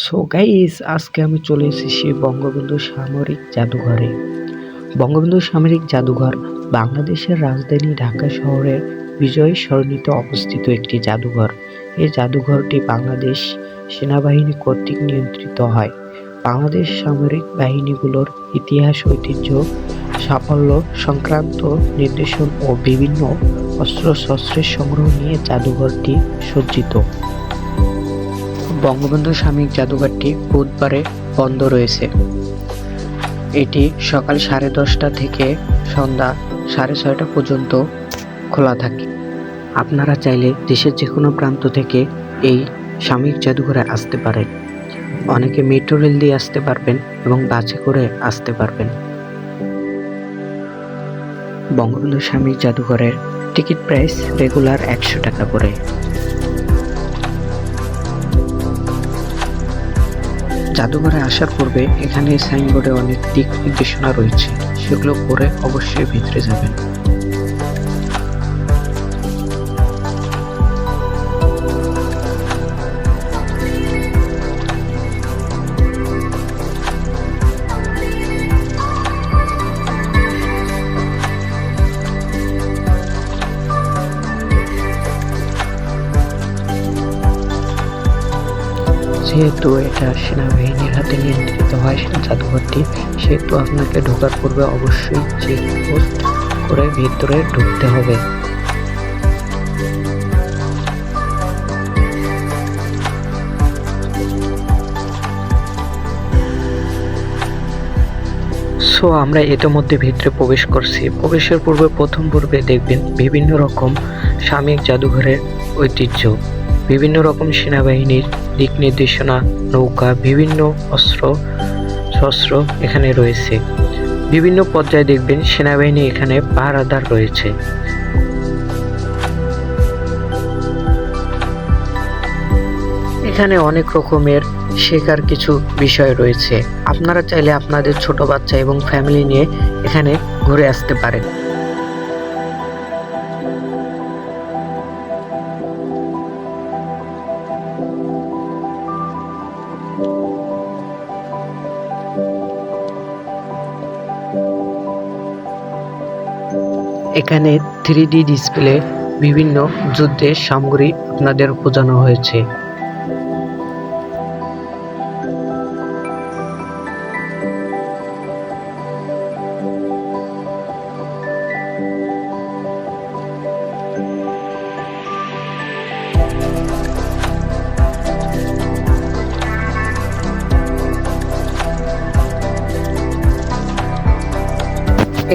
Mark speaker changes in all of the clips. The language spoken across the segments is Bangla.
Speaker 1: সো গাইস, আজকে আমি চলে এসেছি বঙ্গবন্ধু সামরিক জাদুঘরে। বঙ্গবন্ধু সামরিক জাদুঘর বাংলাদেশের রাজধানী ঢাকা শহরের বিজয় সরণিতে অবস্থিত একটি জাদুঘর। এই জাদুঘরটি বাংলাদেশ সেনাবাহিনী কর্তৃক নিয়ন্ত্রিত হয়। বাংলাদেশ সামরিক বাহিনীগুলোর ইতিহাস, ঐতিহ্য, সাফল্য সংক্রান্ত নিদর্শন ও বিভিন্ন অস্ত্রশস্ত্রের সংগ্রহ নিয়ে জাদুঘরটি সজ্জিত। বঙ্গবন্ধু সামরিক জাদুঘরটি বুধবারে বন্ধ রয়েছে। এটি সকাল 10:30 থেকে সন্ধ্যা 6:30 পর্যন্ত খোলা থাকে। আপনারা চাইলে দেশের যে কোনো প্রান্ত থেকে এই সামরিক জাদুঘরে আসতে পারেন। অনেকে মেট্রো রেল দিয়ে আসতে পারবেন এবং বাসে করে আসতে পারবেন। বঙ্গবন্ধু সামরিক জাদুঘরের টিকিট প্রাইস রেগুলার 100 টাকা করে। জাদুঘরে আসার পূর্বে এখানে সাইনবোর্ডে অনেক দিক নির্দেশনা রয়েছে, সেগুলো পড়ে অবশ্যই ভিতরে যাবেন। যেহেতু এটা সেনাবাহিনীর হাতে নিয়ন্ত্রিত হয় জাদুঘরটি, সেহেতু আপনাকে ঢোকার পূর্বে অবশ্যই চেকপোস্ট করে ভিতরে ঢুকতে হবে। সো আমরা ইতিমধ্যে ভিতরে প্রবেশ করছি। প্রবেশের পূর্বে প্রথম পর্বে দেখবেন বিভিন্ন রকম সামরিক জাদুঘরের ঐতিহ্য, বিভিন্ন রকম সেনাবাহিনীর দিক নির্দেশনা, নৌকা, বিভিন্ন শস্ত্র এখানে রয়েছে। বিভিন্ন পর্যায়ে দেখবেন সেনাবাহিনী এখানে পাহারাদার রয়েছে। এখানে অনেক রকমের শেখার কিছু বিষয় রয়েছে। আপনারা চাইলে আপনাদের ছোট বাচ্চা এবং ফ্যামিলি নিয়ে এখানে ঘুরে আসতে পারেন। এখানে 3D ডিসপ্লে বিভিন্ন যুদ্ধের সামগ্রী আপনাদের বোঝানো হয়েছে।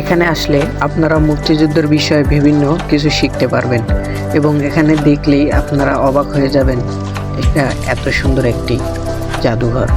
Speaker 1: এখানে আসলে আপনারা মুক্তিযুদ্ধের বিষয়ে বিভিন্ন কিছু শিখতে পারবেন এবং এখানে দেখলেই আপনারা অবাক হয়ে যাবেন, এটা এত সুন্দর একটি জাদুঘর।